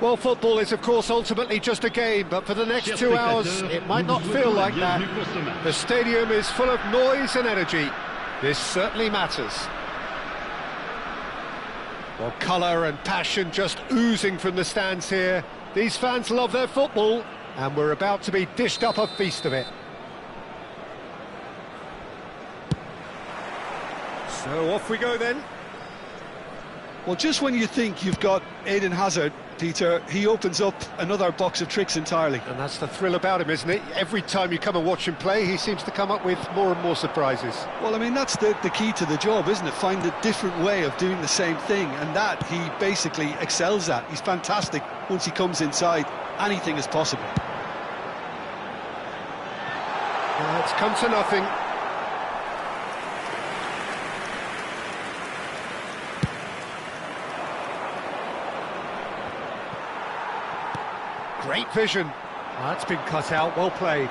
Well, football is, of course, ultimately just a game, but for the next 2 hours, it might not feel like that. The stadium is full of noise and energy. This certainly matters. Well, colour and passion just oozing from the stands here. These fans love their football, and we're about to be dished up a feast of it. So off we go then. Well, just when you think you've got Eden Hazard, Peter, he opens up another box of tricks entirely. And that's the thrill about him, isn't it? Every time you come and watch him play, he seems to come up with more and more surprises. Well, I mean, that's the key to the job, isn't it? Find a different way of doing the same thing, and that he basically excels at. He's fantastic. Once he comes inside, anything is possible. It's come to nothing. Great vision. That's been cut out, well played.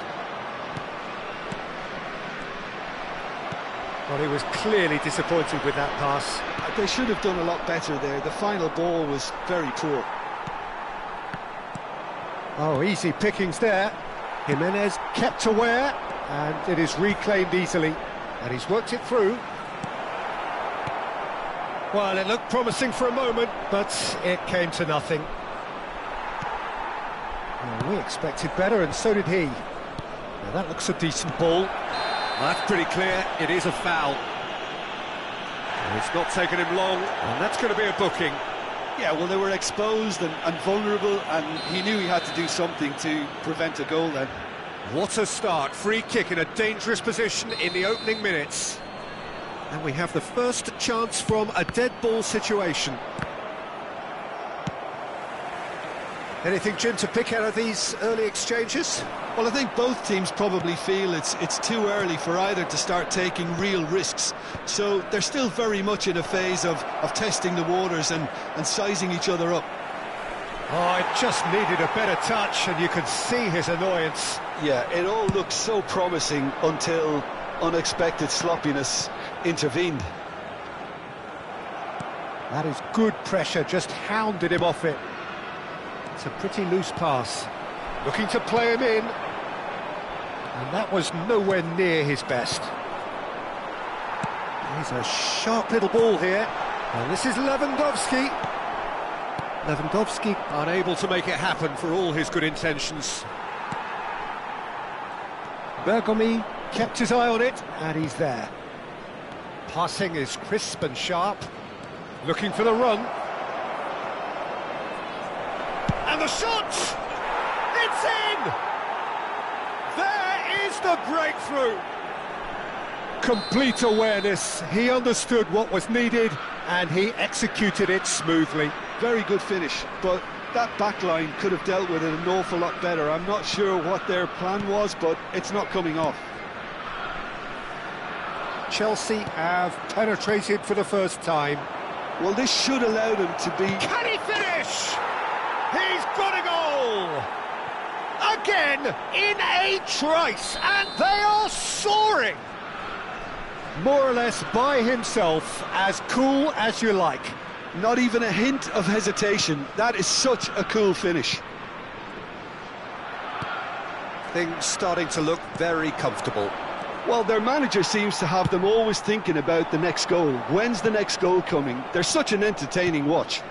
Well, he was clearly disappointed with that pass. They should have done a lot better there. The final ball was very poor. Oh, easy pickings there. Jimenez kept aware, and it is reclaimed easily. And he's worked it through. Well, it looked promising for a moment, but it came to nothing. Well, we expected better, and so did he. Now that looks a decent ball. Well, that's pretty clear, it is a foul. It's not taken him long, and that's going to be a booking. Yeah, well, they were exposed and vulnerable, and he knew he had to do something to prevent a goal then. What a start, free kick in a dangerous position in the opening minutes. And we have the first chance from a dead ball situation. Anything, Jim, to pick out of these early exchanges? Well, I think both teams probably feel it's too early for either to start taking real risks. So they're still very much in a phase of testing the waters and sizing each other up. Oh, it just needed a better touch, and you could see his annoyance. Yeah, it all looked so promising until unexpected sloppiness intervened. That is good pressure, just hounded him off it. It's a pretty loose pass. Looking to play him in. And that was nowhere near his best. He's a sharp little ball here. And this is Lewandowski. Lewandowski unable to make it happen for all his good intentions. Bergomi kept his eye on it, and he's there. Passing is crisp and sharp. Looking for the run. And the shot! It's in! There is the breakthrough! Complete awareness. He understood what was needed, and he executed it smoothly. Very good finish, but that back line could have dealt with it an awful lot better. I'm not sure what their plan was, but it's not coming off. Chelsea have penetrated for the first time. Well, this should allow them to be... Can he finish? He's got a goal! Again, in a trice, and they are soaring! More or less by himself, as cool as you like. Not even a hint of hesitation. That is such a cool finish. Things starting to look very comfortable. Well, their manager seems to have them always thinking about the next goal. When's the next goal coming? They're such an entertaining watch.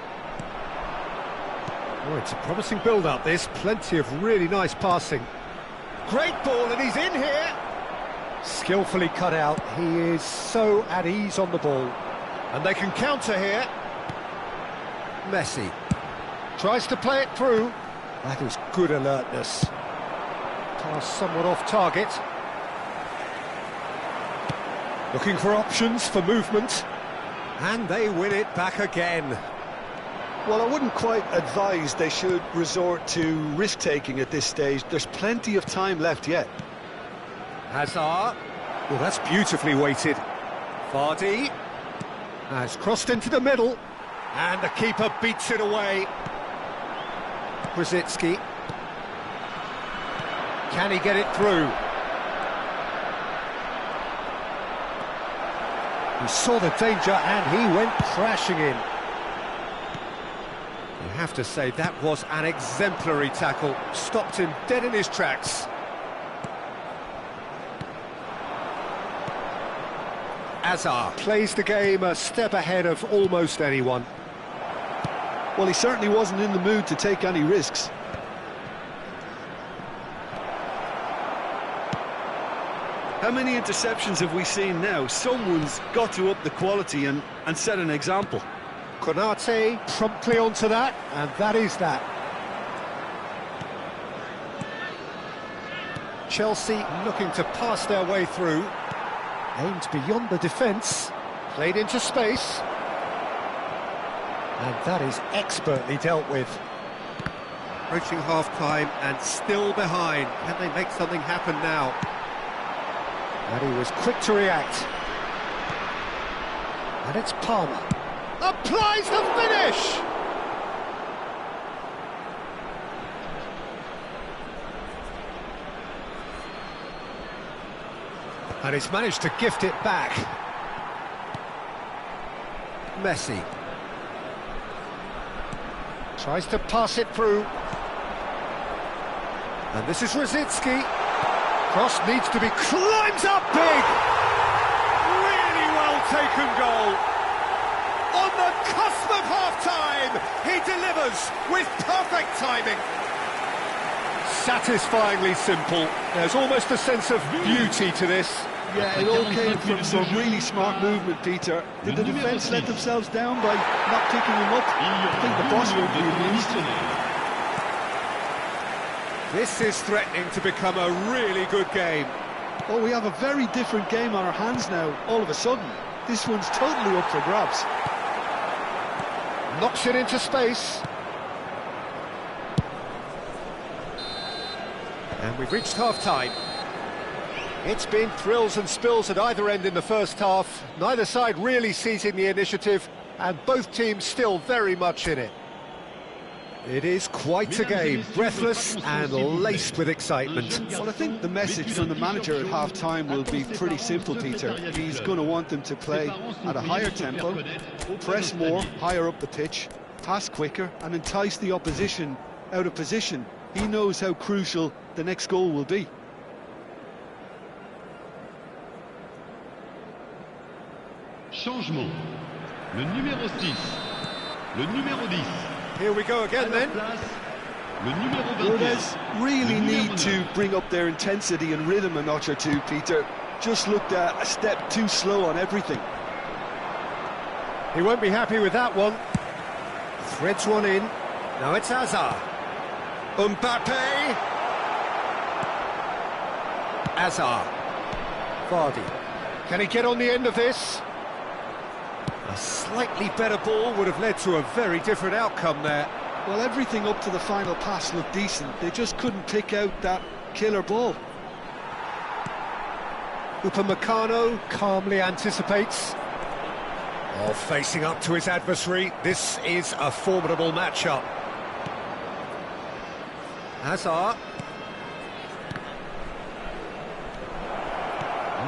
Oh, it's a promising build-up, this. Plenty of really nice passing. Great ball, and he's in here. Skillfully cut out. He is so at ease on the ball. And they can counter here. Messi tries to play it through. That is good alertness. Pass somewhat off target. Looking for options for movement. And they win it back again. Well, I wouldn't quite advise they should resort to risk-taking at this stage. There's plenty of time left yet. Hazard. Well, that's beautifully weighted. Vardy has crossed into the middle. And the keeper beats it away. Krasitsky. Can he get it through? He saw the danger and he went crashing in. He have to say, that was an exemplary tackle. Stopped him dead in his tracks. Azar plays the game a step ahead of almost anyone. Well, he certainly wasn't in the mood to take any risks. How many interceptions have we seen now? Someone's got to up the quality and set an example. Konate promptly onto that, and that is that. Chelsea looking to pass their way through. Aimed beyond the defence, played into space. And that is expertly dealt with. Approaching half-time and still behind. Can they make something happen now? And he was quick to react. And it's Palmer. Applies the finish! And he's managed to gift it back. Messi. Tries to pass it through. And this is Rosicki. Cross needs to be... climbs up big! Really well taken goal. On the cusp of half-time, he delivers with perfect timing. Satisfyingly simple. There's almost a sense of beauty to this. Yeah, it all came from some really smart movement, Peter. Did the defence let themselves down by not picking him up? I think the boss won't be amused. This is threatening to become a really good game. Oh, we have a very different game on our hands now, all of a sudden. This one's totally up for grabs. Knocks it into space. And we've reached half-time. It's been thrills and spills at either end in the first half. Neither side really seizing the initiative, and both teams still very much in it. It is quite a game, breathless and laced with excitement. Well, I think the message from the manager at half-time will be pretty simple, Peter. He's going to want them to play at a higher tempo, press more, higher up the pitch, pass quicker, and entice the opposition out of position. He knows how crucial the next goal will be. Changement. Le numéro 6. Le numéro 10. Here we go again then. Rodez really need to bring up their intensity and rhythm a notch or two, Peter. Just looked a step too slow on everything. He won't be happy with that one. Threads one in. Now it's Azar. Mbappe. Azar. Vardy. Can he get on the end of this? A slightly better ball would have led to a very different outcome there. Well, everything up to the final pass looked decent. They just couldn't pick out that killer ball. Upamecano calmly anticipates. Oh, facing up to his adversary. This is a formidable matchup. Hazard.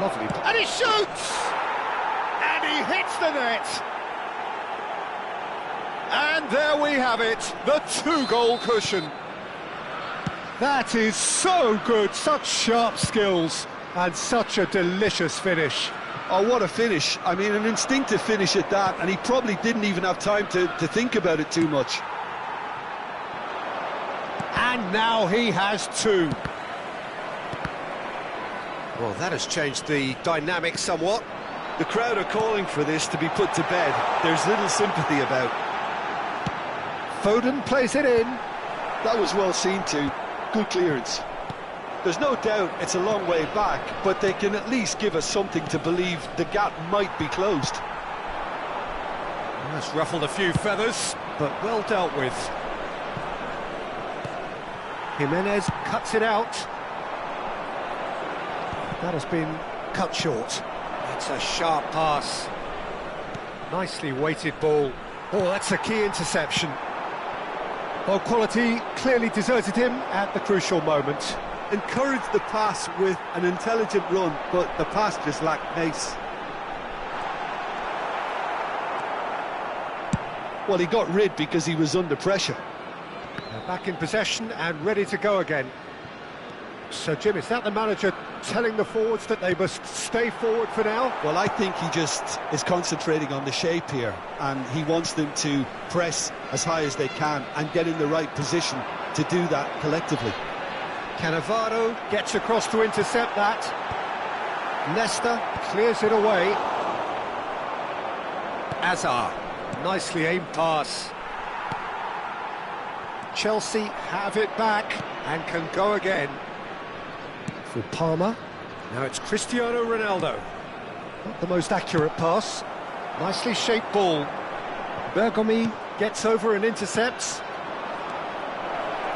Lovely. And he shoots! And he hits the net. And there we have it, the two-goal cushion. That is so good, such sharp skills, and such a delicious finish. Oh, what a finish. I mean, an instinctive finish at that, and he probably didn't even have time to think about it too much. And now he has two. Well, that has changed the dynamic somewhat. The crowd are calling for this to be put to bed. There's little sympathy about. Foden plays it in. That was well seen too. Good clearance. There's no doubt it's a long way back, but they can at least give us something to believe the gap might be closed. That's ruffled a few feathers, but well dealt with. Jimenez cuts it out. That has been cut short. It's a sharp pass. Nicely weighted ball. Oh, that's a key interception. Well, quality clearly deserted him at the crucial moment. Encouraged the pass with an intelligent run, but the pass just lacked pace. Well, he got rid because he was under pressure. They're back in possession and ready to go again. So, Jim, is that the manager telling the forwards that they must stay forward for now? Well, I think he just is concentrating on the shape here, and he wants them to press as high as they can and get in the right position to do that collectively. Cannavaro gets across to intercept that. Leicester clears it away. Azar, nicely aimed pass. Chelsea have it back and can go again. For Palmer, now it's Cristiano Ronaldo. Not the most accurate pass. Nicely shaped ball. Bergomi gets over and intercepts.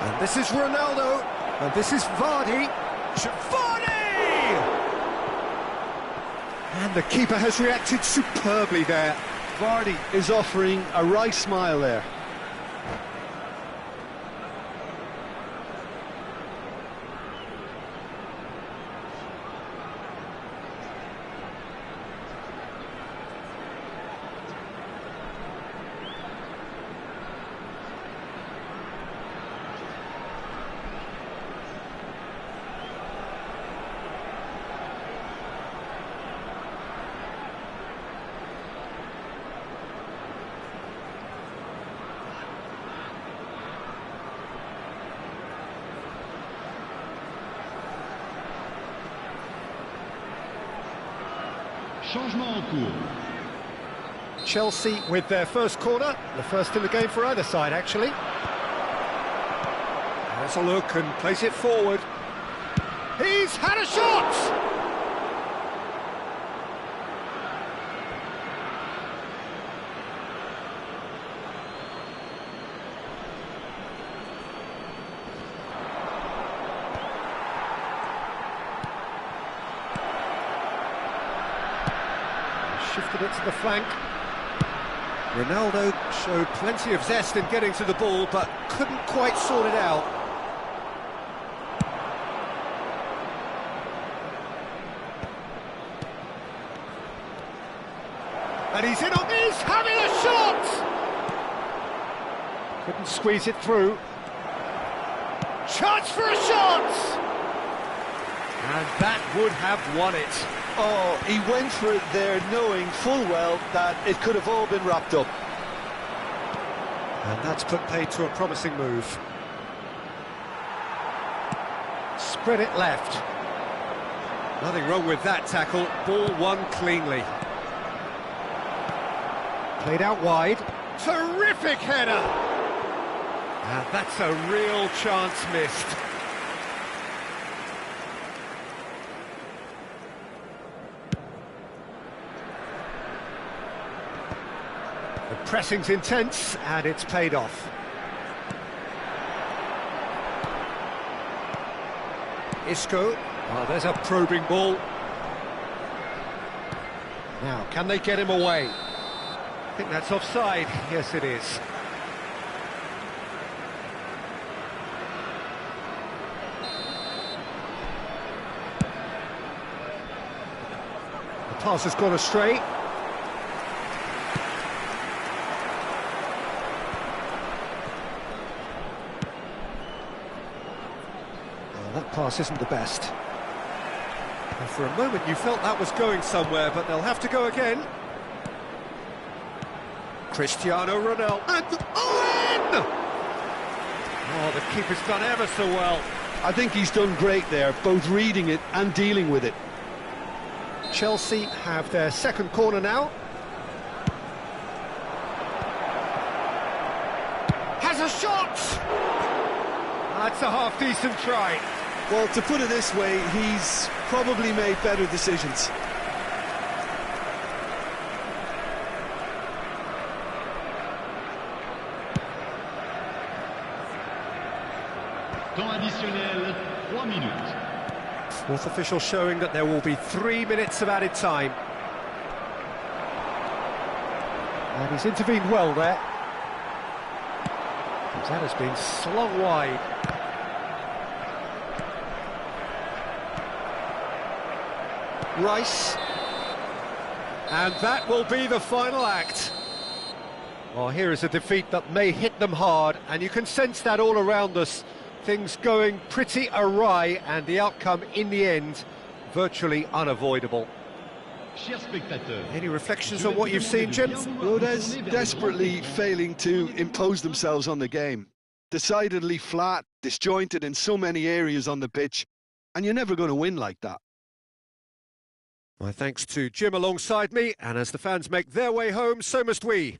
And this is Ronaldo. And this is Vardy. Vardy! And the keeper has reacted superbly there. Vardy is offering a wry smile there. Changement en cours. Chelsea with their first corner, the first in the game for either side, actually. Has a look and plays it forward. He's had a shot! Shifted it to the flank. Ronaldo showed plenty of zest in getting to the ball, but couldn't quite sort it out. And he's in on this, having a shot! Couldn't squeeze it through. Chance for a shot! And that would have won it. Oh, he went for it there knowing full well that it could have all been wrapped up. And that's put paid to a promising move. Spread it left. Nothing wrong with that tackle. Ball won cleanly. Played out wide. Terrific header! And that's a real chance missed. The pressing's intense, and it's paid off. Isco. Oh, there's a probing ball. Now, can they get him away? I think that's offside. Yes, it is. The pass has gone astray. That pass isn't the best. And for a moment you felt that was going somewhere, but they'll have to go again. Cristiano Ronaldo and Owen! Oh, the keeper's done ever so well. I think he's done great there, both reading it and dealing with it. Chelsea have their second corner now. Has a shot! That's a half-decent try. Well, to put it this way, he's probably made better decisions. Temps additionnel, 3 minutes. Fourth official showing that there will be 3 minutes of added time. And he's intervened well there. That has been slung wide. Rice. And that will be the final act. Well, here is a defeat that may hit them hard, and you can sense that all around us. Things going pretty awry, and the outcome in the end virtually unavoidable. Chers spectateurs, Any reflections on what you've seen, Jim? Rodez desperately failing to impose themselves on the game. Decidedly flat, disjointed in so many areas on the pitch, and you're never going to win like that. My thanks to Jim alongside me, and as the fans make their way home, so must we.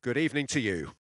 Good evening to you.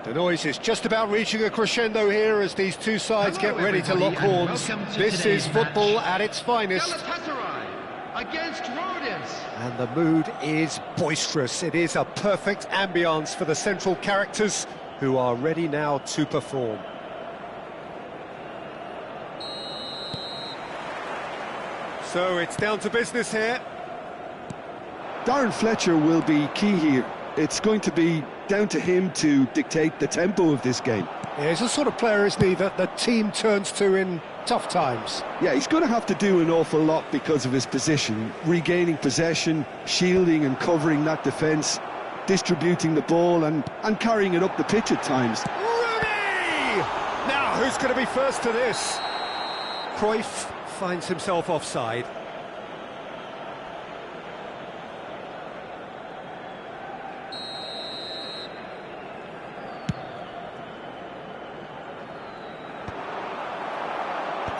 The noise is just about reaching a crescendo here as these two sides get ready to lock horns. This is football at its finest. Against Rodents. And the mood is boisterous. It is a perfect ambience for the central characters who are ready now to perform. So it's down to business here. Darren Fletcher will be key here. It's going to be down to him to dictate the tempo of this game. Yeah, he's the sort of player, isn't he, that the team turns to in tough times. Yeah, he's going to have to do an awful lot because of his position. Regaining possession, shielding and covering that defence, distributing the ball and carrying it up the pitch at times. Rooney! Now, who's going to be first to this? Cruyff finds himself offside.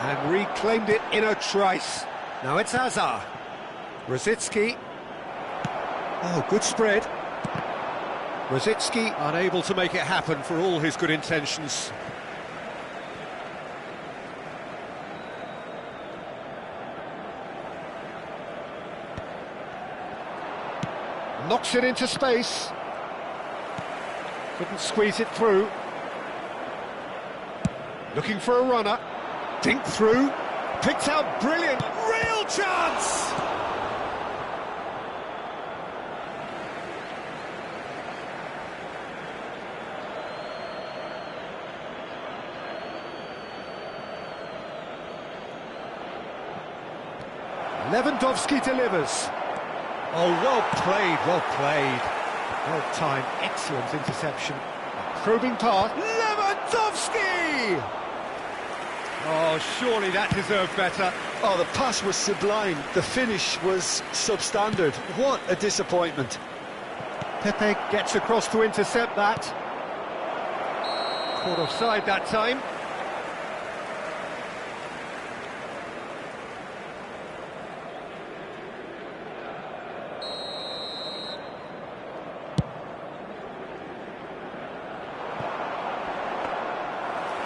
And reclaimed it in a trice. Now it's Hazard. Rosicki. Oh, good spread. Rosicki unable to make it happen for all his good intentions. Knocks it into space. Couldn't squeeze it through. Looking for a runner. Dink through, picked out brilliant, real chance! Lewandowski delivers. Oh, well played, well played. Well timed, excellent interception. Probing pass, Lewandowski! Oh, surely that deserved better. Oh, the pass was sublime. The finish was substandard. What a disappointment. Pepe gets across to intercept that. Caught offside that time.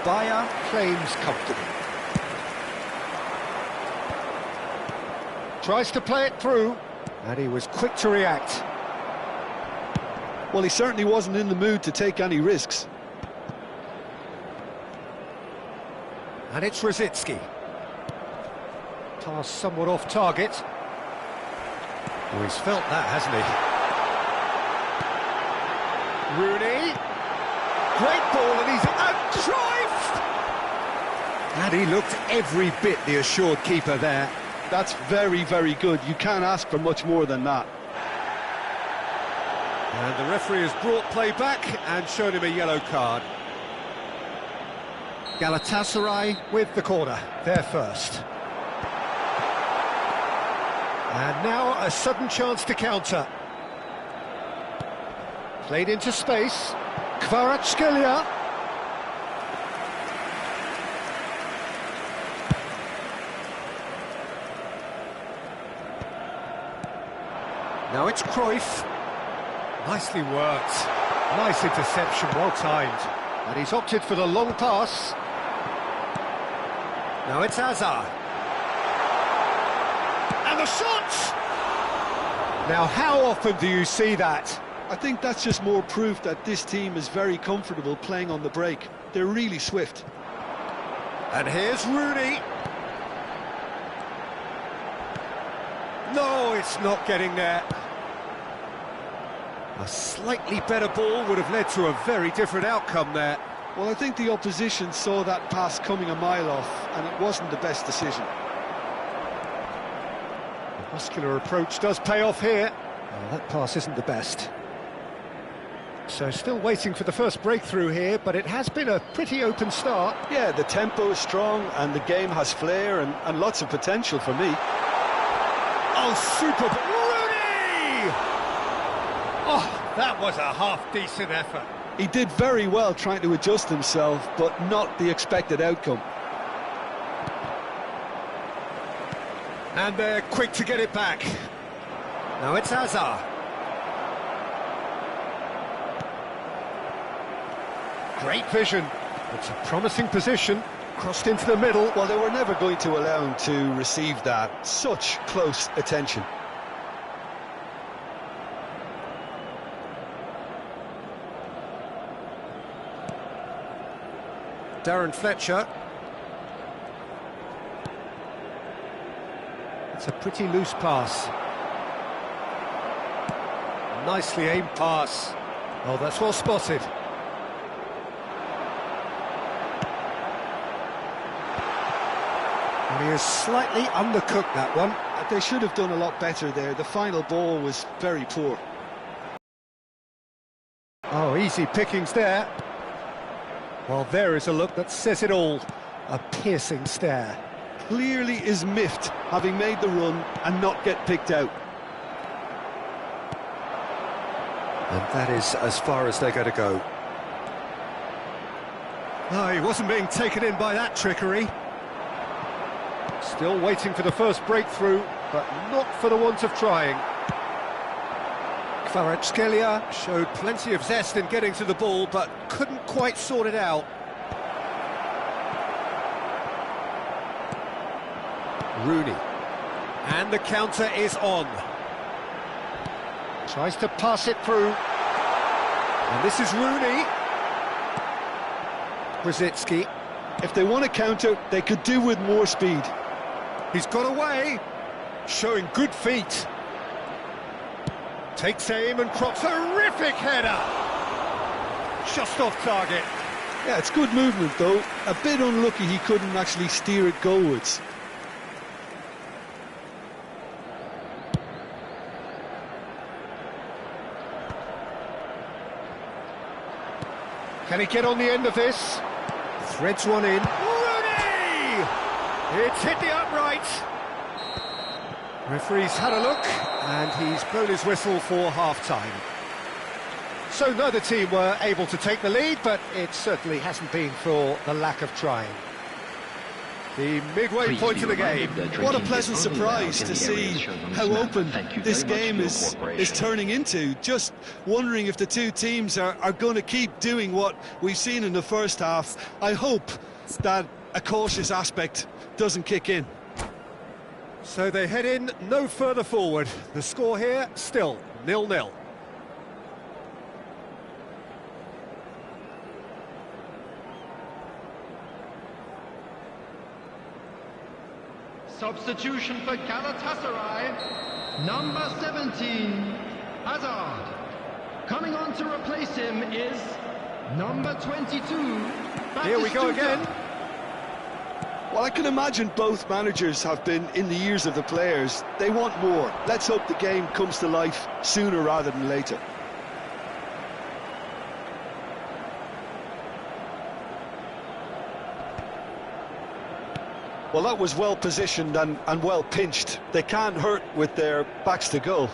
Bayer claims comfortably. Tries to play it through, and he was quick to react. Well, he certainly wasn't in the mood to take any risks. And it's Rosicki. Pass somewhat off target. Oh, he's felt that, hasn't he? Rooney. Great ball, and he's a try! And he looked every bit the assured keeper there. That's very, very good. You can't ask for much more than that. And the referee has brought play back and shown him a yellow card. Galatasaray with the corner, they're first. And now a sudden chance to counter. Played into space. Kvaratskhelia. Now it's Cruyff. Nicely worked. Nice interception, well timed. And he's opted for the long pass. Now it's Hazard. And the shot! Now, how often do you see that? I think that's just more proof that this team is very comfortable playing on the break. They're really swift. And here's Rooney. No, it's not getting there. A slightly better ball would have led to a very different outcome there. Well, I think the opposition saw that pass coming a mile off, and it wasn't the best decision. The muscular approach does pay off here. Oh, that pass isn't the best. So still waiting for the first breakthrough here, but it has been a pretty open start. Yeah, the tempo is strong, and the game has flair and lots of potential for me. Oh, super! Rooney! Oh, that was a half-decent effort. He did very well trying to adjust himself, but not the expected outcome. And they're quick to get it back. Now it's Hazard. Great vision. It's a promising position. Crossed into the middle. Well, they were never going to allow him to receive that. Such close attention. Darren Fletcher. It's a pretty loose pass. Nicely aimed pass. Oh, that's well spotted. And he has slightly undercooked that one. They should have done a lot better there. The final ball was very poor. Oh, easy pickings there. Well, there is a look that says it all. A piercing stare. Clearly is miffed, having made the run and not get picked out. And that is as far as they're going to go. Oh, he wasn't being taken in by that trickery. Still waiting for the first breakthrough, but not for the want of trying. Kvaratskhelia showed plenty of zest in getting to the ball, but couldn't quite sort it out. Rooney. And the counter is on. Tries to pass it through. And this is Rooney. Brzezinski. If they want to counter, they could do with more speed. He's got away. Showing good feet. Takes aim and crops a terrific header. Just off target. Yeah, it's good movement though. A bit unlucky he couldn't actually steer it goalwards. Can he get on the end of this? Threads one in. Rooney! It's hit the upright. Referee's had a look, and he's blown his whistle for half-time. So neither team were able to take the lead, but it certainly hasn't been for the lack of trying. The midway point of the game. What a pleasant surprise to see how open this game is turning into. Just wondering if the two teams are going to keep doing what we've seen in the first half. I hope that a cautious aspect doesn't kick in. So they head in no further forward. The score here still 0-0. Substitution for Galatasaray, number 17, Hazard. Coming on to replace him is number 22, Here we go again. Well, I can imagine both managers have been in the ears of the players. They want more. Let's hope the game comes to life sooner rather than later. Well, that was well positioned and well pinched. They can't hurt with their backs to goal.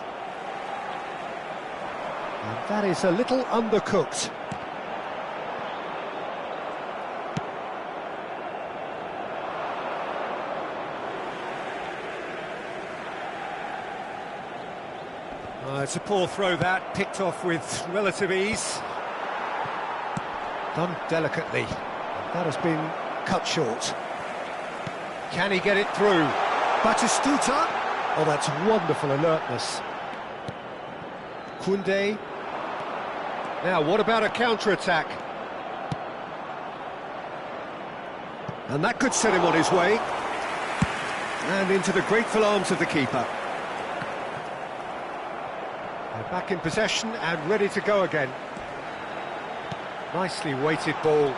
And that is a little undercooked. It's a poor throw that, picked off with relative ease. Done delicately. That has been cut short. Can he get it through? Batistuta. Oh, that's wonderful alertness. Koundé. Now, what about a counter-attack? And that could set him on his way. And into the grateful arms of the keeper. They're back in possession and ready to go again. Nicely weighted ball.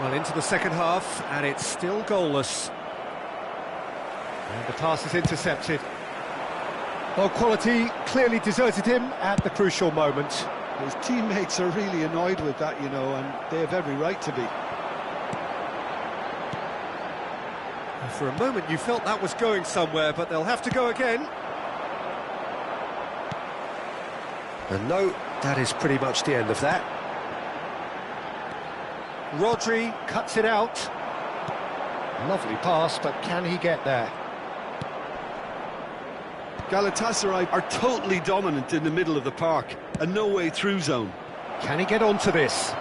Well, into the second half, and it's still goalless. And the pass is intercepted. Well, quality clearly deserted him at the crucial moment. His teammates are really annoyed with that, you know, and they have every right to be. For a moment you felt that was going somewhere, but they'll have to go again. And no, that is pretty much the end of that. Rodri cuts it out. Lovely pass, but can he get there? Galatasaray are totally dominant in the middle of the park. a no-way through zone. Can he get onto this?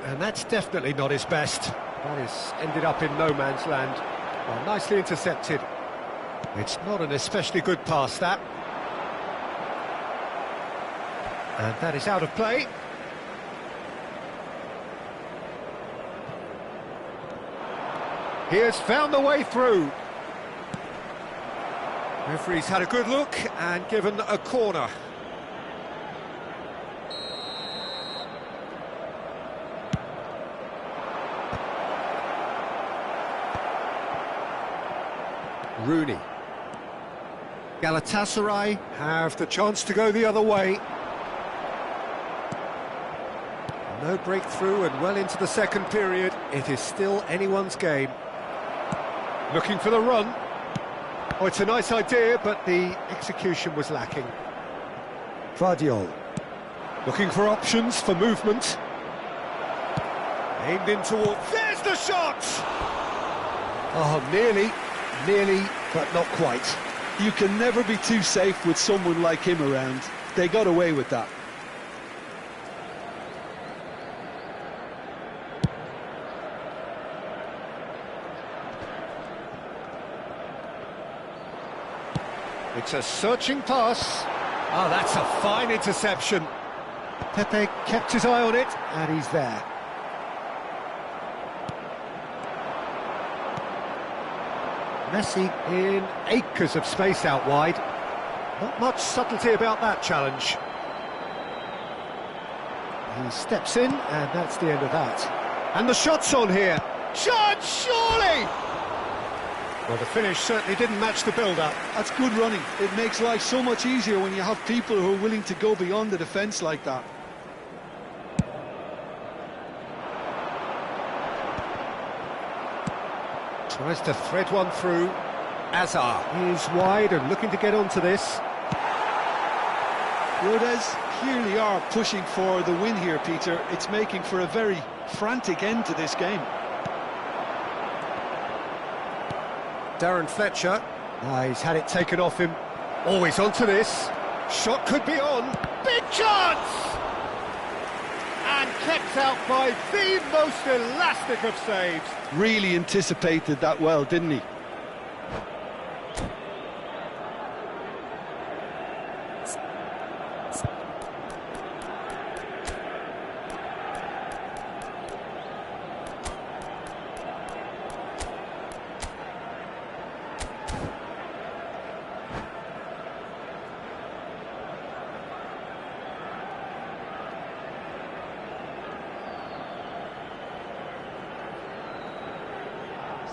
And that's definitely not his best. That is ended up in no man's land. Well, nicely intercepted. It's not an especially good pass, that. And that is out of play. He has found the way through. Referee's had a good look and given a corner. Rooney. Galatasaray have the chance to go the other way. No breakthrough and well into the second period. It is still anyone's game. Looking for the run. Oh, it's a nice idea, but the execution was lacking. Vardiol. Looking for options for movement. Aimed in towards... There's the shot! Oh, nearly, but not quite. You can never be too safe with someone like him around. They got away with that. It's a searching pass. Oh, that's a fine interception. Pepe kept his eye on it, and he's there. Messi in acres of space out wide. Not much subtlety about that challenge. He steps in, and that's the end of that. And the shot's on here. Shot, surely! Well, the finish certainly didn't match the build-up. That's good running. It makes life so much easier when you have people who are willing to go beyond the defence like that. Tries to thread one through. Azar is wide and looking to get onto this. Rodez clearly are pushing for the win here, Peter. It's making for a very frantic end to this game. Darren Fletcher. He's had it taken off him. Always onto this. Shot could be on. Big chance! And kept out by the most elastic of saves. Really anticipated that well, didn't he?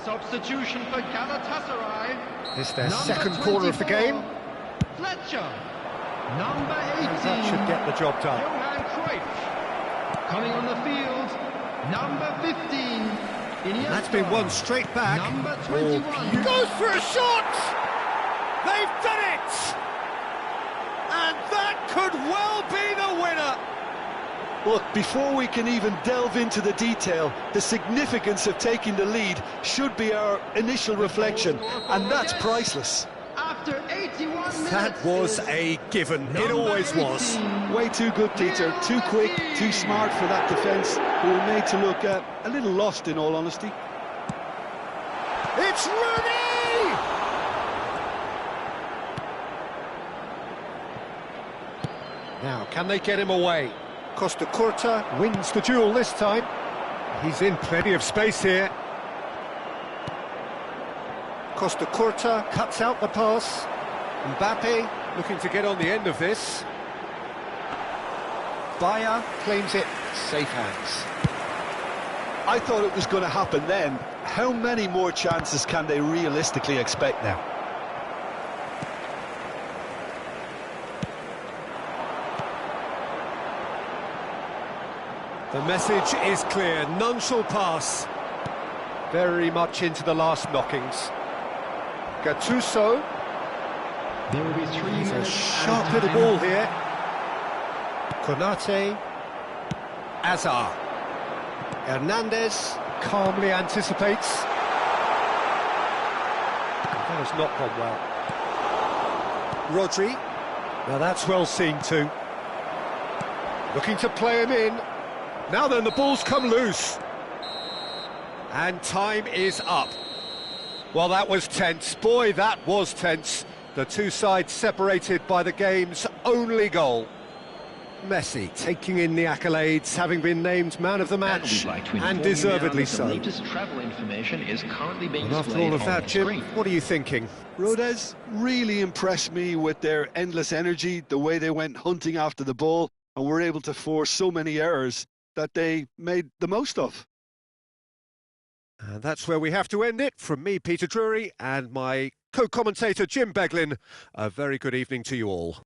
Substitution for Galatasaray. It's their second corner of the game. Fletcher. Number 18. That should get the job done. Johan Cruyff. Coming on the field. Number 15. Iniesta. That's been one straight back. Number 21. Goes for a shot! They've done it! And that could well be the winner! Look, before we can even delve into the detail, the significance of taking the lead should be our initial reflection, and that's priceless. After 81 minutes. That was a given. It always was. Way too good, Peter. Too quick, too smart for that defence, who were made to look a little lost, in all honesty. It's Rooney! Now, can they get him away? Costa Curta wins the duel this time. He's in plenty of space here. Costa Curta cuts out the pass. Mbappe looking to get on the end of this. Bayer claims it. Safe hands. I thought it was going to happen then. How many more chances can they realistically expect now? The message is clear, none shall pass. Very much into the last knockings. Gattuso. There will be 3 He's a minutes. sharp little ball here. Konate. Azar. Hernandez calmly anticipates. That has not gone well. Rodri. Now that's well seen too. Looking to play him in. Now then, the ball's come loose. And time is up. Well, that was tense. Boy, that was tense. The two sides separated by the game's only goal. Messi taking in the accolades, having been named man of the match, and deservedly so. The latest travel information is currently being And after all of that, Jim, what are you thinking? Rodez really impressed me with their endless energy, the way they went hunting after the ball, and were able to force so many errors that they made the most of. And that's where we have to end it. From me, Peter Drury, and my co-commentator, Jim Beglin. A very good evening to you all.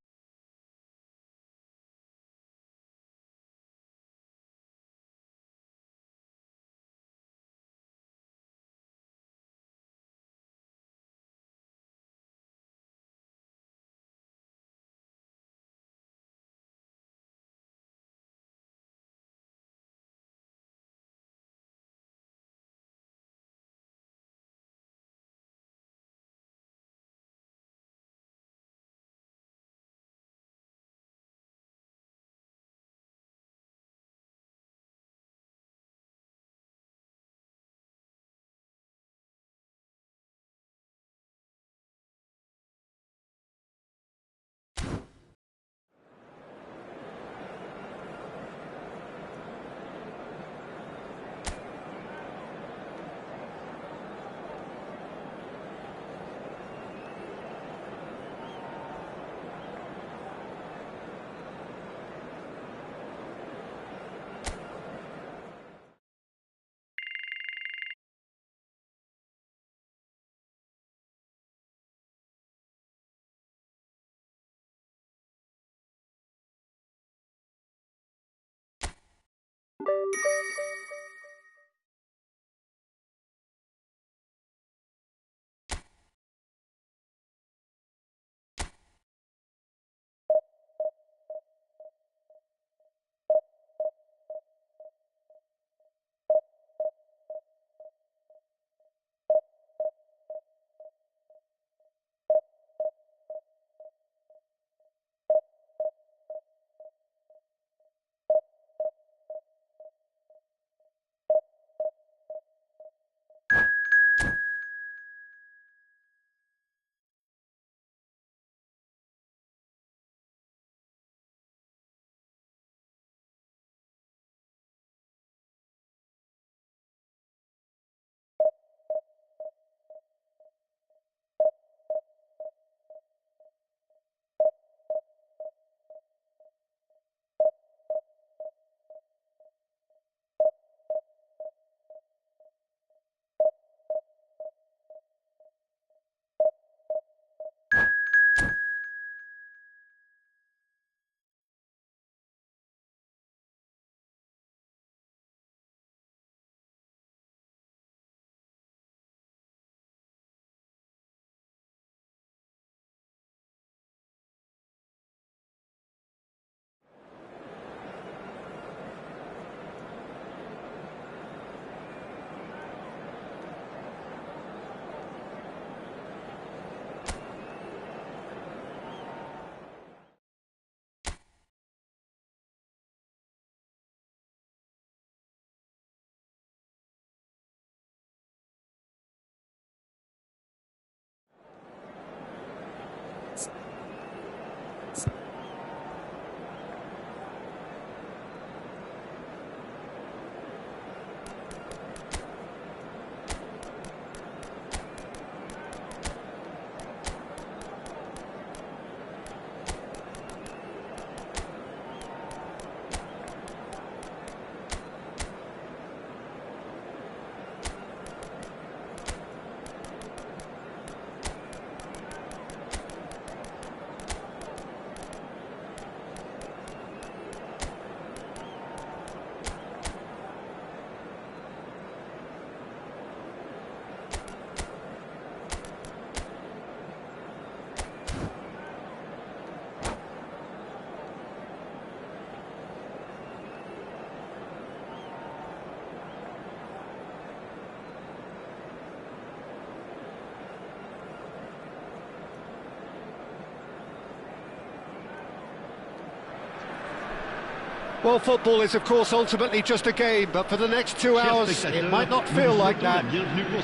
Well, football is, of course, ultimately just a game, but for the next 2 hours, it might not feel like that.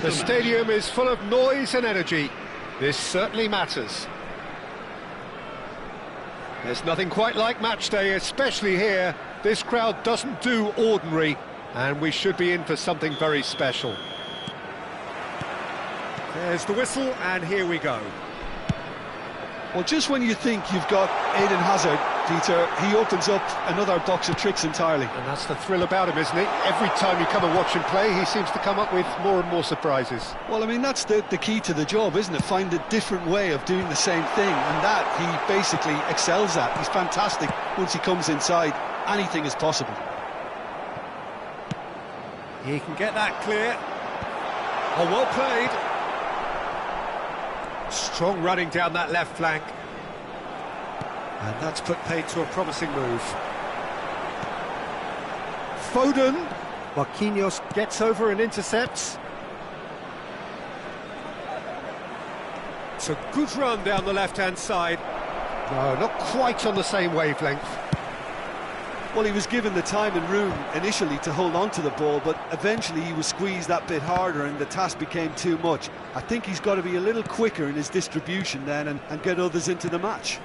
The stadium is full of noise and energy. This certainly matters. There's nothing quite like match day, especially here. This crowd doesn't do ordinary, and we should be in for something very special. There's the whistle, and here we go. Well, just when you think you've got Eden Hazard, Peter, he opens up another box of tricks entirely. And that's the thrill about him, isn't it? Every time you come and watch him play, he seems to come up with more and more surprises. Well, I mean, that's the key to the job, isn't it? Find a different way of doing the same thing, and that he basically excels at. He's fantastic. Once he comes inside, anything is possible. He can get that clear. Oh, well played. Strong running down that left flank. And that's put paid to a promising move. Foden. Marquinhos gets over and intercepts. It's a good run down the left-hand side. No, not quite on the same wavelength. Well, he was given the time and room initially to hold on to the ball, but eventually he was squeezed that bit harder and the task became too much. I think he's got to be a little quicker in his distribution then and get others into the match.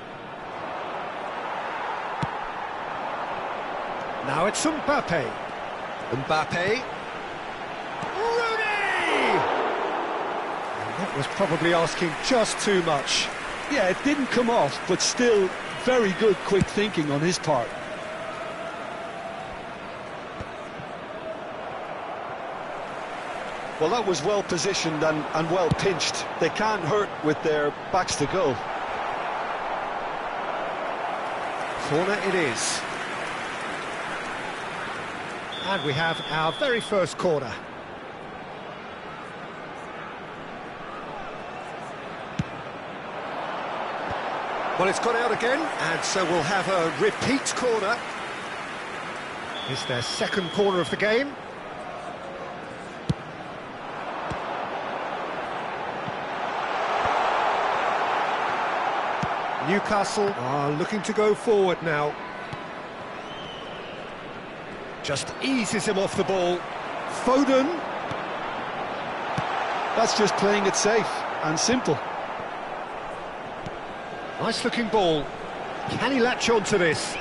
Now it's Mbappe. Mbappe. Rooney! And that was probably asking just too much. Yeah, it didn't come off, but still very good quick thinking on his part. Well, that was well positioned and well pinched. They can't hurt with their backs to goal. Corner it is. And we have our very first corner. Well, it's gone out again, and so we'll have a repeat corner. It's their second corner of the game. Newcastle are looking to go forward now. Just eases him off the ball. Foden. That's just playing it safe and simple. Nice looking ball. Can he latch on to this?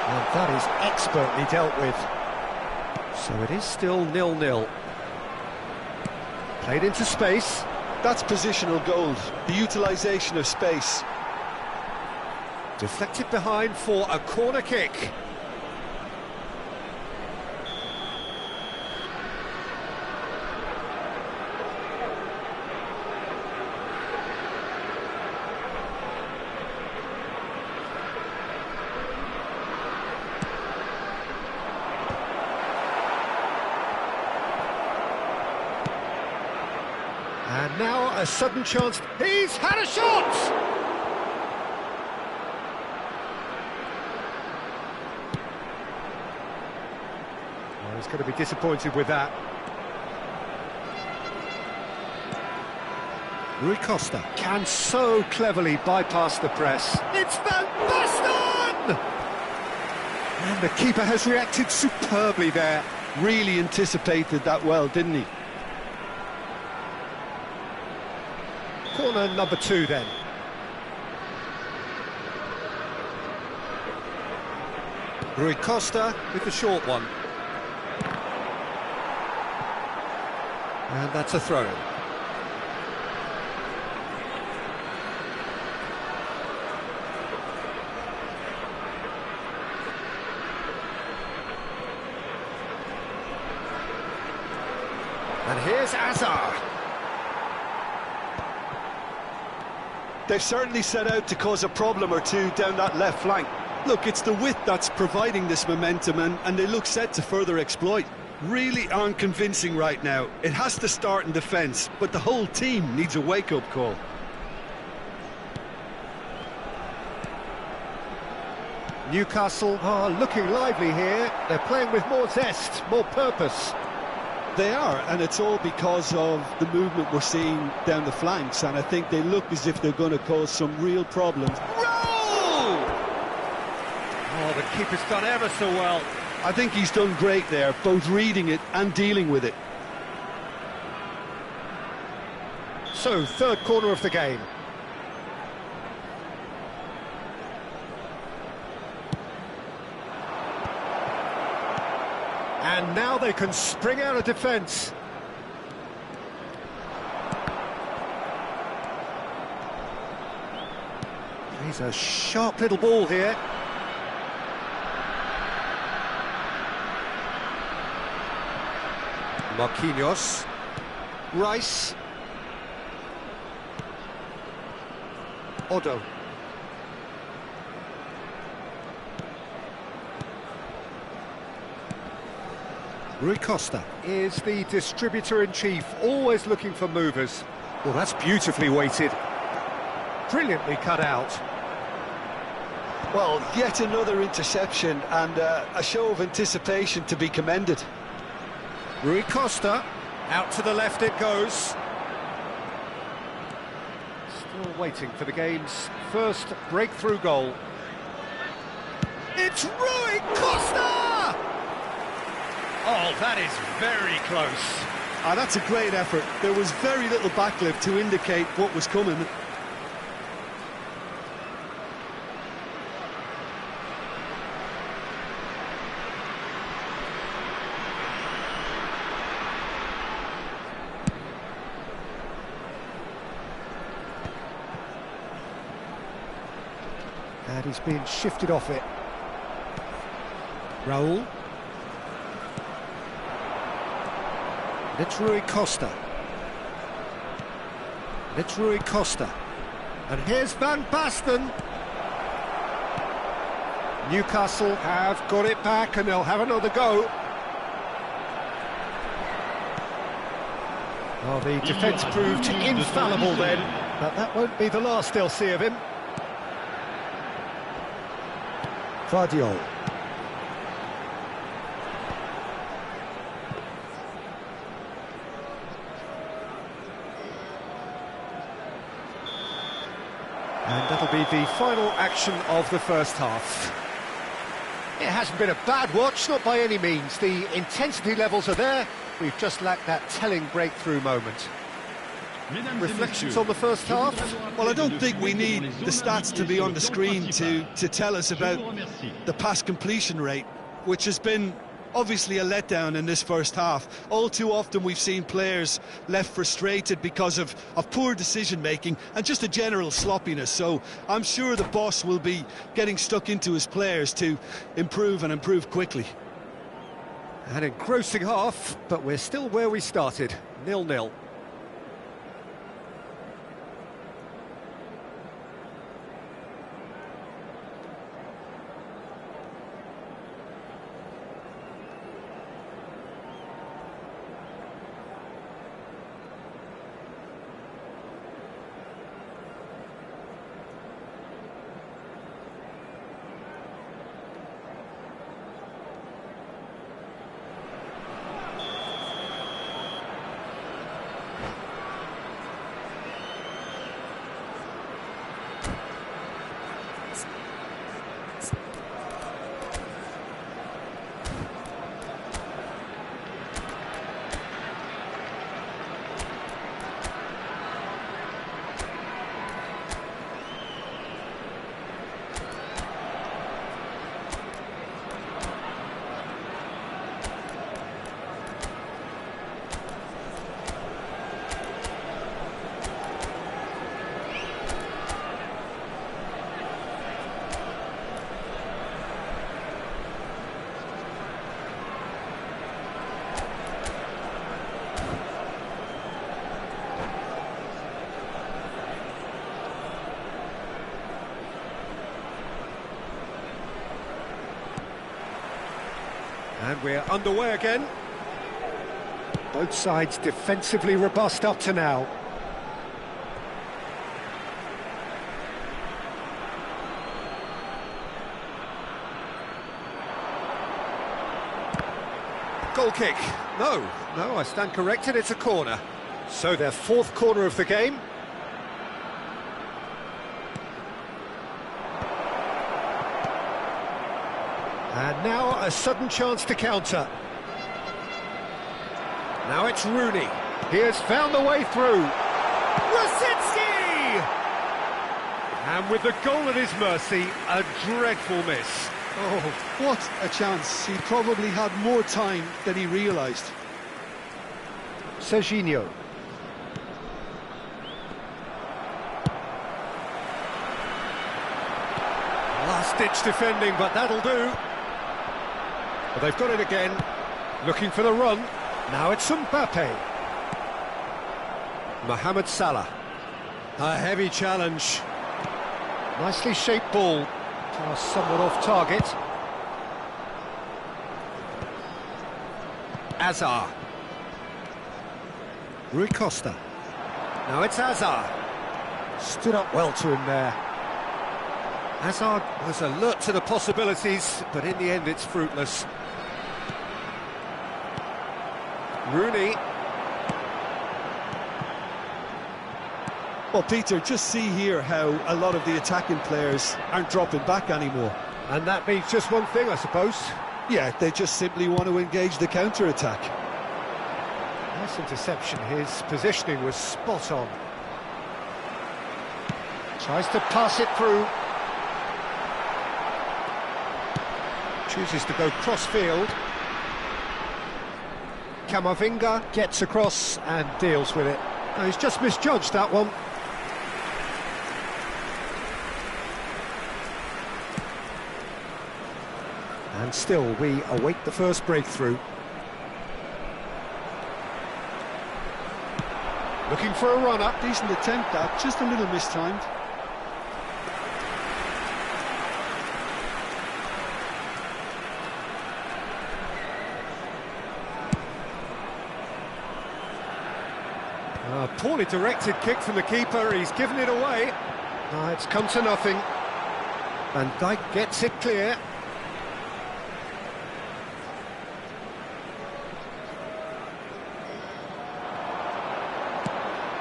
Well, that is expertly dealt with. So it is still 0-0. Played into space. That's positional gold, the utilisation of space. Deflected behind for a corner kick. And now a sudden chance. He's had a shot! Well, he's going to be disappointed with that. Rui Costa can so cleverly bypass the press. It's Van Basten! And the keeper has reacted superbly there. Really anticipated that well, didn't he? Corner number 2 then. Rui Costa with the short one. And that's a throw-in. And here's Azar. They've certainly set out to cause a problem or two down that left flank. Look, it's the width that's providing this momentum and they look set to further exploit. Really aren't convincing right now. It has to start in defence, but the whole team needs a wake-up call. Newcastle are looking lively here. They're playing with more zest, more purpose. They are, and it's all because of the movement we're seeing down the flanks, and I think they look as if they're going to cause some real problems. Roll! Oh, Oh, the keeper's done ever so well. I think he's done great there, both reading it and dealing with it. So, third corner of the game. And now they can spring out of defence. He's a sharp little ball here. Marquinhos. Rice. Odo. Rui Costa is the distributor-in-chief, always looking for movers. Well, that's beautifully weighted. Brilliantly cut out. Well, yet another interception and a show of anticipation to be commended. Rui Costa, out to the left it goes. Still waiting for the game's first breakthrough goal. It's Rui Costa! Oh, that is very close. That's a great effort. There was very little backlift to indicate what was coming. And he's been shifted off it. Raul. It's Rui Costa. It's Rui Costa. And here's Van Basten. Newcastle have got it back and they'll have another go. Oh, the defence proved infallible then, but that won't be the last they'll see of him. Vardiol. And that'll be the final action of the first half. It hasn't been a bad watch, not by any means. The intensity levels are there. We've just lacked that telling breakthrough moment. Reflections on the first half? Well, I don't think we need the stats to be on the screen to tell us about the pass completion rate, which has been obviously a letdown in this first half. All too often we've seen players left frustrated because of poor decision-making and just a general sloppiness. So I'm sure the boss will be getting stuck into his players to improve and improve quickly. An engrossing half, but we're still where we started, 0-0. And we're underway again. Both sides defensively robust up to now. Goal kick. No, I stand corrected, it's a corner. So their fourth corner of the game. And now a sudden chance to counter. Now it's Rooney. He has found the way through. Rosicki! And with the goal at his mercy, a dreadful miss. Oh, what a chance. He probably had more time than he realised. Serginho. Last-ditch defending, but that'll do. But they've got it again. Looking for the run. Now it's Mbappe. Mohamed Salah. A heavy challenge. Nicely shaped ball. Somewhat off target. Azar. Rui Costa. Now it's Azar. Stood up well to him there. Hazard was alert to the possibilities, but in the end it's fruitless. Rooney. Well, Peter, just see here how a lot of the attacking players aren't dropping back anymore. And that means just one thing, I suppose. Yeah, they just simply want to engage the counter-attack. Nice interception. His positioning was spot on. Tries to pass it through. Chooses to go cross-field. Camavinga gets across and deals with it. No, he's just misjudged that one. And still, we await the first breakthrough. Looking for a run-up. Decent attempt, that, just a little mistimed. A poorly directed kick from the keeper, he's given it away. It's come to nothing. Van Dijk gets it clear.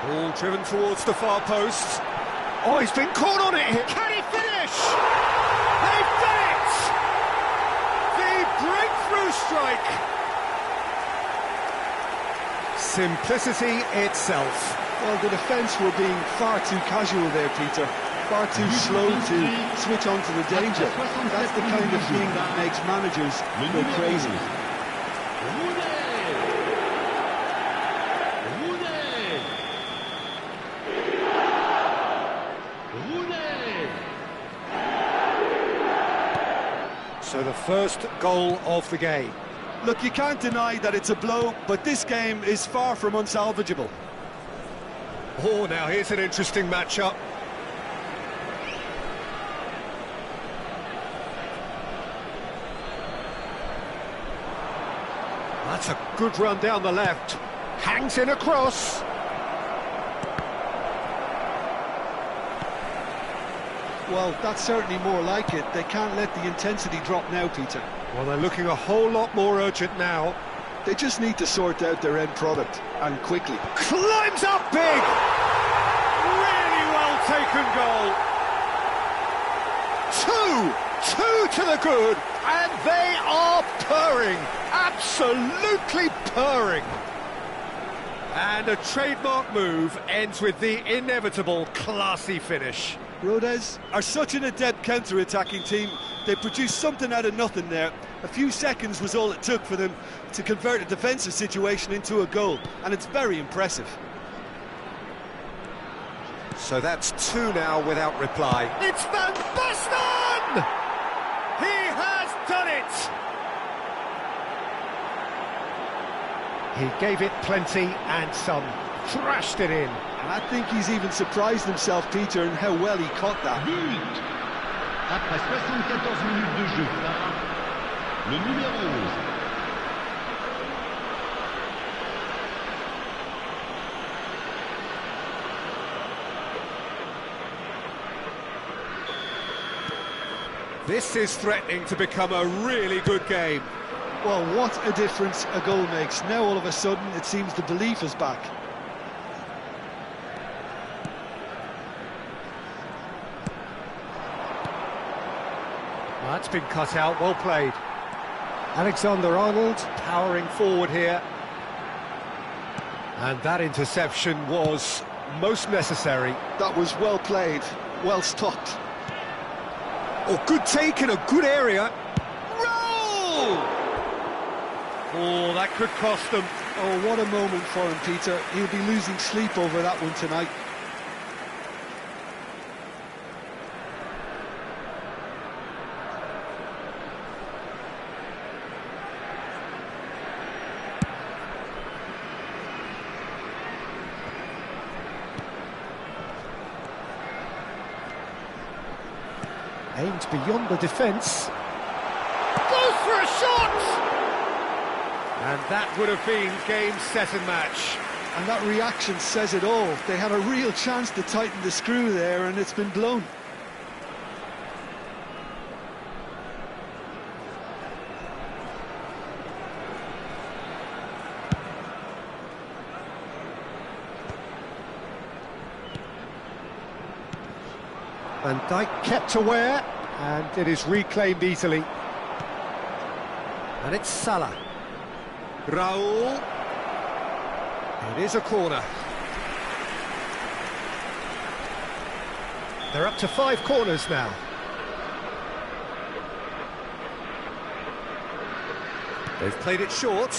Ball driven towards the far post. Oh, he's been caught on it here. Can he finish? They've done it! The breakthrough strike! Simplicity itself. Well, the defence were being far too casual there, Peter. Far too slow to switch on to the danger. That's the kind of thing that makes managers go crazy. So the first goal of the game. Look, you can't deny that it's a blow, but this game is far from unsalvageable. Oh, now here's an interesting matchup. That's a good run down the left. Hangs in a cross. Well, that's certainly more like it. They can't let the intensity drop now, Peter. Well, they're looking a whole lot more urgent now. They just need to sort out their end product, and quickly. Climbs up big! Really well taken goal. Two to the good, and they are purring. Absolutely purring. And a trademark move ends with the inevitable classy finish. Rodez are such an adept counter-attacking team. They produced something out of nothing there. A few seconds was all it took for them to convert a defensive situation into a goal, and it's very impressive. So that's two now without reply. It's Van Basten! He has done it! He gave it plenty and some. Thrashed it in. And I think he's even surprised himself, Peter, in how well he caught that. But après 74 minutes de jeu, le numéro 11. This is threatening to become a really good game. Well, what a difference a goal makes. Now all of a sudden it seems the belief is back. That's been cut out, well played. Alexander-Arnold powering forward here. And that interception was most necessary. That was well played, well stopped. Oh, good take in a good area. Roll! Oh, that could cost them. Oh, what a moment for him, Peter. He'll be losing sleep over that one tonight. Aimed beyond the defence. Goes for a shot! And that would have been game, set and match. And that reaction says it all. They had a real chance to tighten the screw there, and it's been blown. Van Dijk kept aware, and it is reclaimed easily. And it's Salah. Raul. It is a corner. They're up to 5 corners now. They've played it short.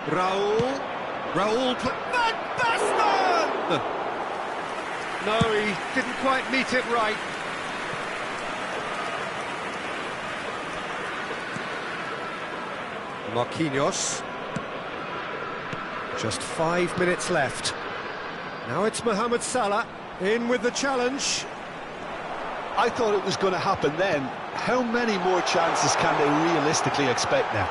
Raul. Van Basten! No, he didn't quite meet it right. Marquinhos. Just 5 minutes left. Now it's Mohamed Salah in with the challenge. I thought it was going to happen then. How many more chances can they realistically expect now?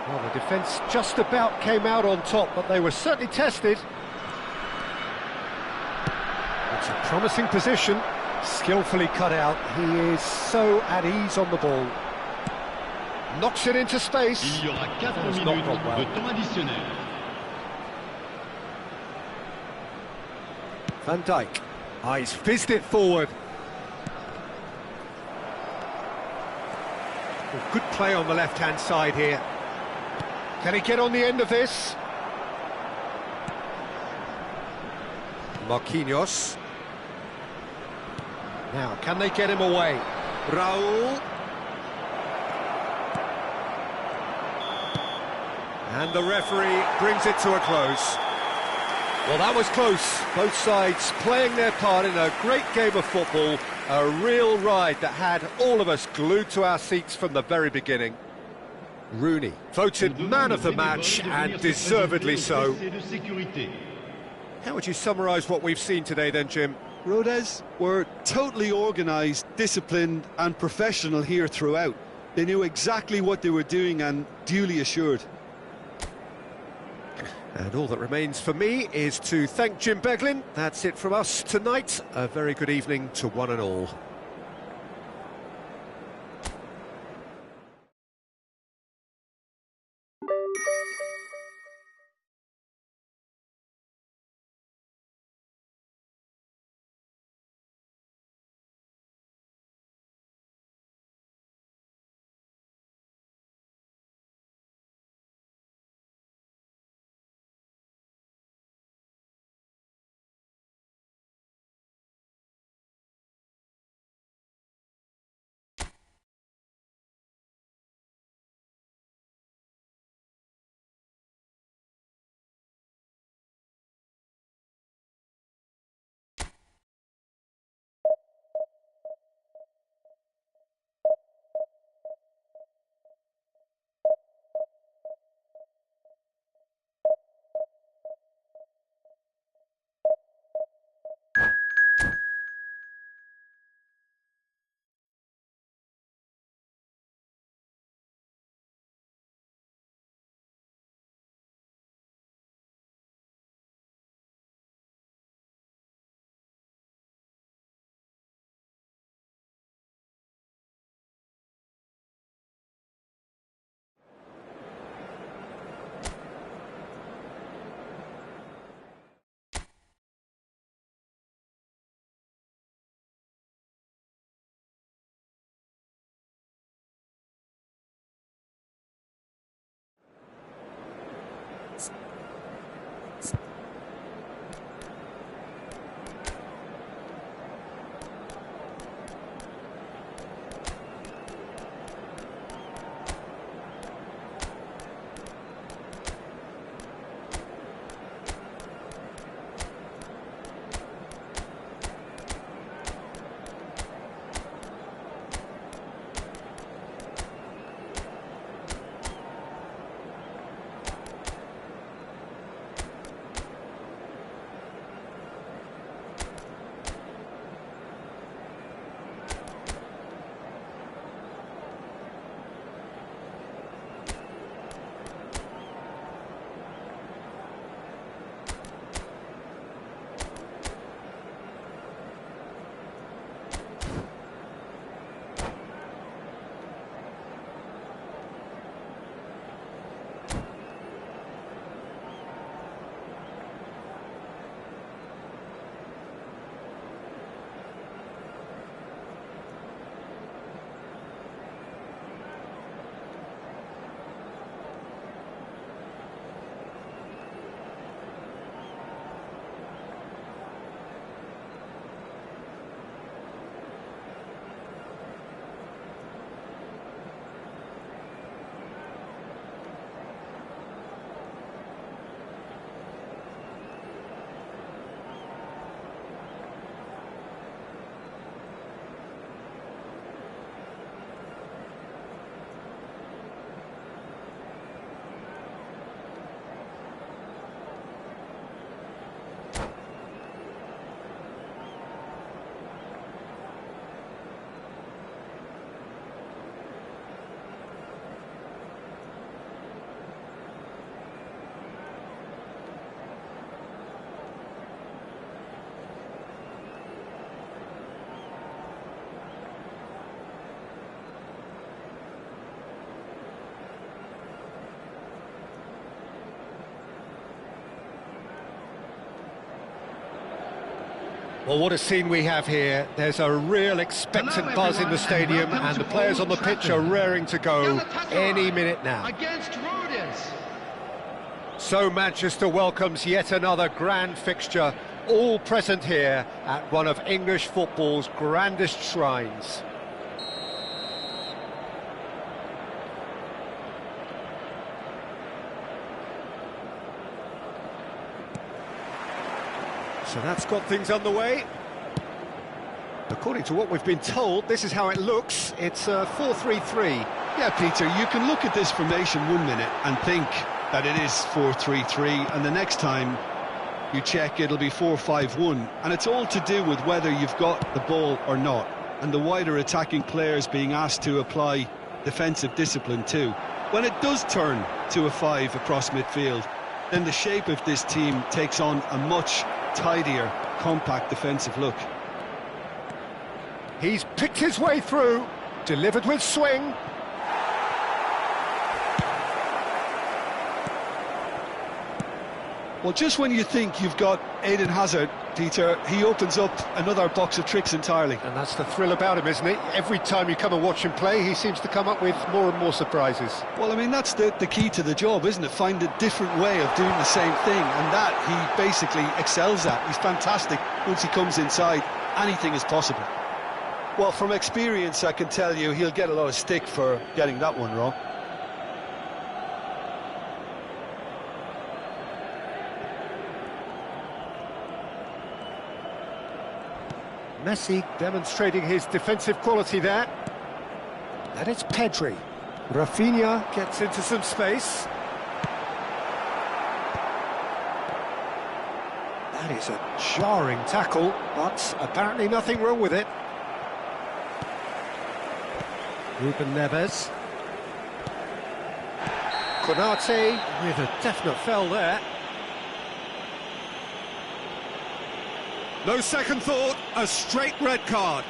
Well, the defence just about came out on top, but they were certainly tested. It's a promising position. Skillfully cut out. He is so at ease on the ball. Knocks it into space. Il y aura 4 That's minutes not gone well. de temps additionnel. Van Dijk. He's fizzed it forward. Oh, good play on the left-hand side here. Can he get on the end of this? Marquinhos. Now, can they get him away? Raul. And the referee brings it to a close. Well, that was close. Both sides playing their part in a great game of football. A real ride that had all of us glued to our seats from the very beginning. Rooney, voted man of the match, and deservedly so. How would you summarise what we've seen today then, Jim? Rodez were totally organised, disciplined and professional here throughout. They knew exactly what they were doing and duly assured. And all that remains for me is to thank Jim Beglin. That's it from us tonight. A very good evening to one and all. Well, what a scene we have here. There's a real expectant buzz in the stadium, and the players on the pitch are raring to go any minute now. Against Rhodes. So Manchester welcomes yet another grand fixture, all present here at one of English football's grandest shrines. So that's got things underway. According to what we've been told, this is how it looks. It's 4-3-3. Yeah, Peter, you can look at this formation 1 minute and think that it is 4-3-3, and the next time you check it'll be 4-5-1, and it's all to do with whether you've got the ball or not, and the wider attacking players being asked to apply defensive discipline too. When it does turn to a 5 across midfield, then the shape of this team takes on a much tidier, compact defensive look. He's picked his way through, delivered with swing. Well, just when you think you've got Eden Hazard, Peter, he opens up another box of tricks entirely. And that's the thrill about him, isn't it? Every time you come and watch him play, he seems to come up with more and more surprises. Well, I mean, that's the key to the job, isn't it? Find a different way of doing the same thing, and that he basically excels at. He's fantastic. Once he comes inside, anything is possible. Well, from experience, I can tell you he'll get a lot of stick for getting that one wrong. Messi demonstrating his defensive quality there. And it's Pedri. Rafinha gets into some space. That is a jarring tackle, but apparently nothing wrong with it. Ruben Neves. Konate with a definite foul there. No second thought, a straight red card.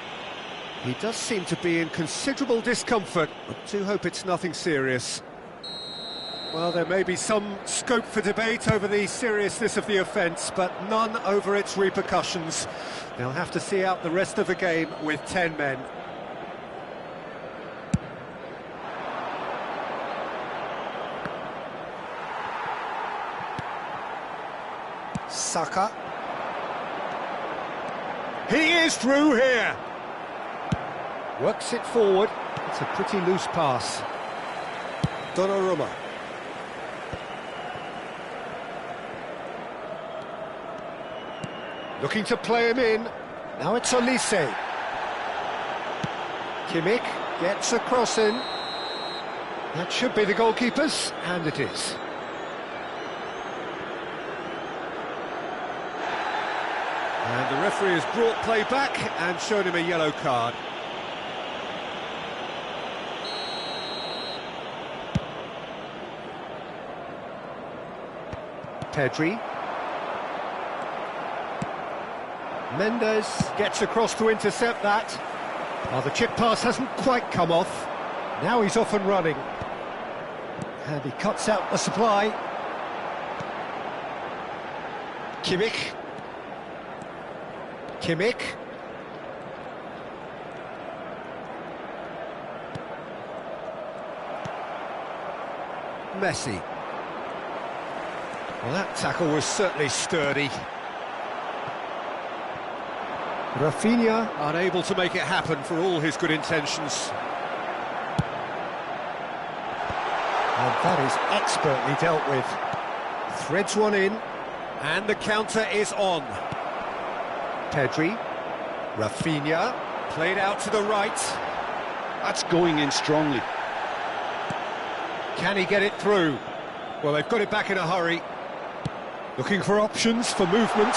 He does seem to be in considerable discomfort. I do hope it's nothing serious. Well, there may be some scope for debate over the seriousness of the offence, but none over its repercussions. They'll have to see out the rest of the game with 10 men. Saka. He is through here. Works it forward. It's a pretty loose pass. Donnarumma. Looking to play him in. Now it's Olise. Kimmich gets a cross in. That should be the goalkeeper's, and it is. And the referee has brought play back and shown him a yellow card. Pedri. Mendes gets across to intercept that. Oh, the chip pass hasn't quite come off. Now he's off and running. And he cuts out the supply. Kimmich. Messi. Well, that tackle was certainly sturdy. Rafinha unable to make it happen for all his good intentions. And that is expertly dealt with. Threads one in, and the counter is on. Pedri, Rafinha, played out to the right. That's going in strongly. Can he get it through? Well, they've got it back in a hurry. Looking for options for movement.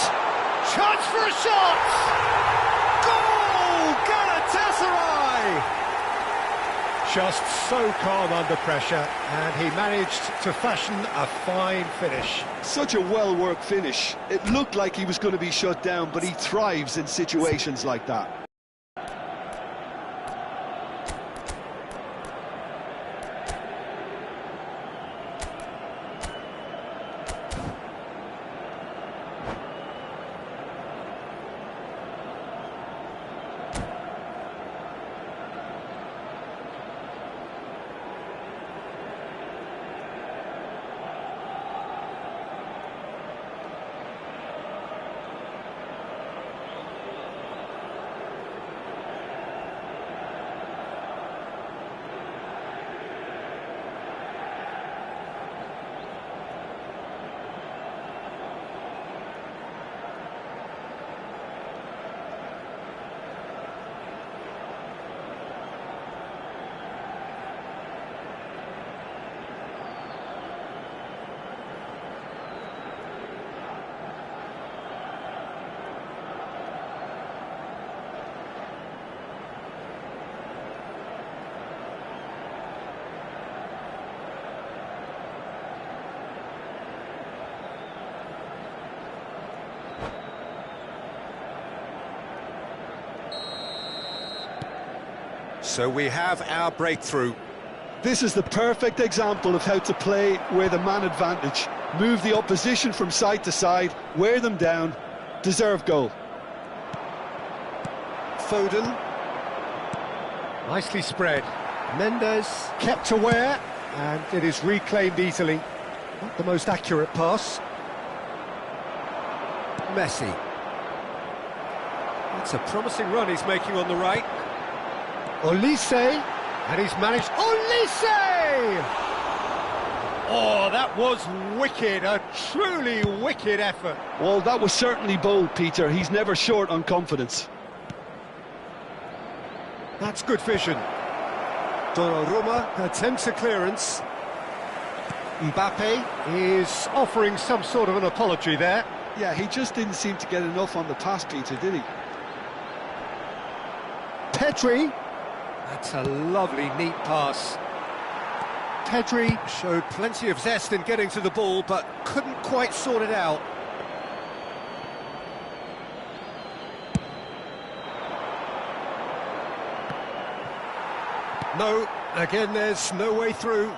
Chance for a shot! Goal! Galatasaray! Just so calm under pressure, and he managed to fashion a fine finish. Such a well-worked finish. It looked like he was going to be shut down, but he thrives in situations like that. So we have our breakthrough. This is the perfect example of how to play with a man advantage. Move the opposition from side to side, wear them down, deserve goal. Foden. Nicely spread. Mendes kept aware, and it is reclaimed easily. Not the most accurate pass. Messi. That's a promising run he's making on the right. Olise, and he's managed... Olise! Oh, that was wicked, a truly wicked effort. Well, that was certainly bold, Peter. He's never short on confidence. That's good vision. Donnarumma attempts a clearance. Mbappe is offering some sort of an apology there. Yeah, he just didn't seem to get enough on the pass, Peter, did he? Pedri. That's a lovely, neat pass. Pedri showed plenty of zest in getting to the ball, but couldn't quite sort it out. No, again there's no way through.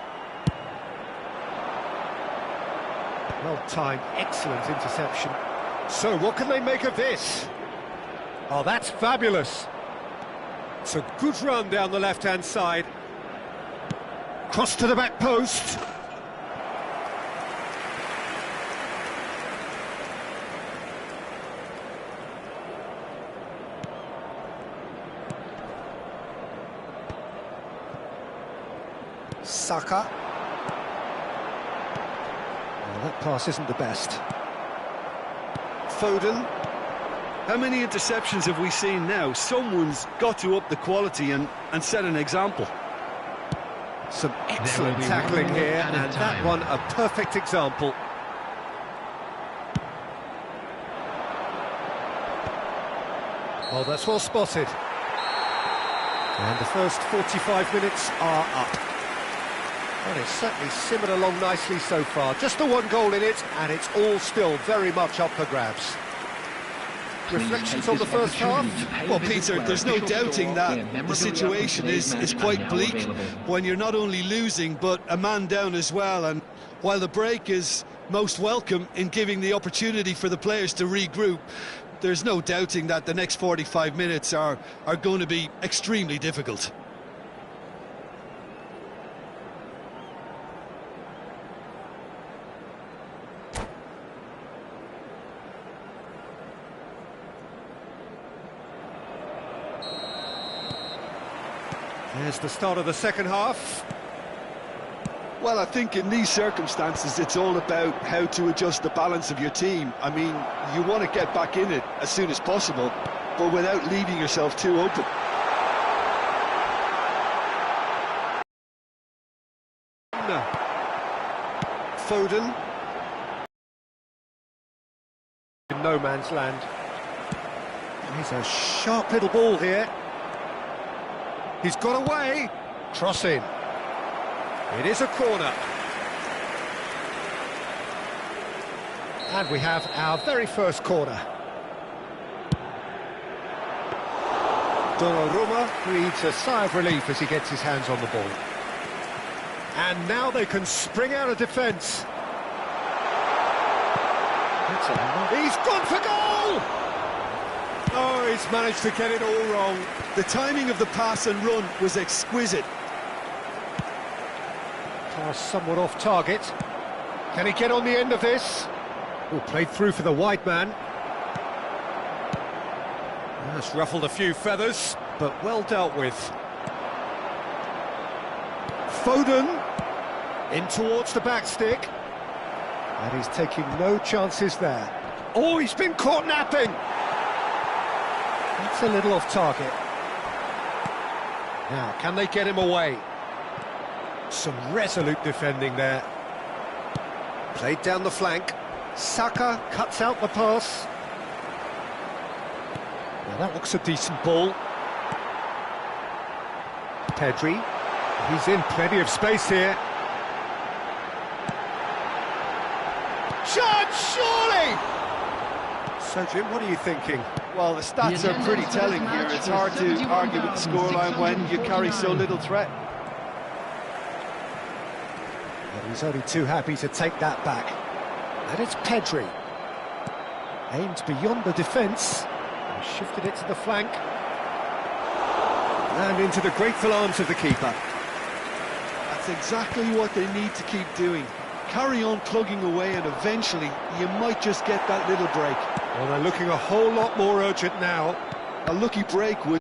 Well-timed, excellent interception. So what can they make of this? Oh, that's fabulous. It's a good run down the left-hand side. Cross to the back post. Saka. Well, that pass isn't the best. Foden. How many interceptions have we seen now? Someone's got to up the quality and set an example. Some excellent tackling here, and that one a perfect example. Oh, that's well spotted. And the first 45 minutes are up. Well, it's certainly simmered along nicely so far. Just the one goal in it, and it's all still very much up for grabs. Reflections on the first half? Well, Peter, there's no doubting that the situation is quite bleak when you're not only losing, but a man down as well. And while the break is most welcome in giving the opportunity for the players to regroup, there's no doubting that the next 45 minutes are going to be extremely difficult. There's the start of the second half. Well, I think in these circumstances, it's all about how to adjust the balance of your team. I mean, you want to get back in it as soon as possible, but without leaving yourself too open. Foden. In no man's land. He's a sharp little ball here. He's got away. Cross in. It is a corner. And we have our very first corner. Donnarumma breathes a sigh of relief as he gets his hands on the ball. And now they can spring out of defence. He's gone for goal! Oh, he's managed to get it all wrong. The timing of the pass and run was exquisite. Pass somewhat off target. Can he get on the end of this? Oh, played through for the wide man. That's ruffled a few feathers, but well dealt with. Foden in towards the back stick. And he's taking no chances there. Oh, he's been caught napping. That's a little off target. Now, can they get him away? Some resolute defending there. Played down the flank. Saka cuts out the pass. Now that looks a decent ball. Pedri. He's in plenty of space here. Shot, surely! So, Jim, what are you thinking? Well, the stats are pretty telling here. It's hard to argue with the scoreline when you carry so little threat. Well, he's only too happy to take that back. And it's Pedri. Aimed beyond the defence. And shifted it to the flank. And into the grateful arms of the keeper. That's exactly what they need to keep doing. Carry on plugging away, and eventually you might just get that little break. Well, they're looking a whole lot more urgent now. A lucky break would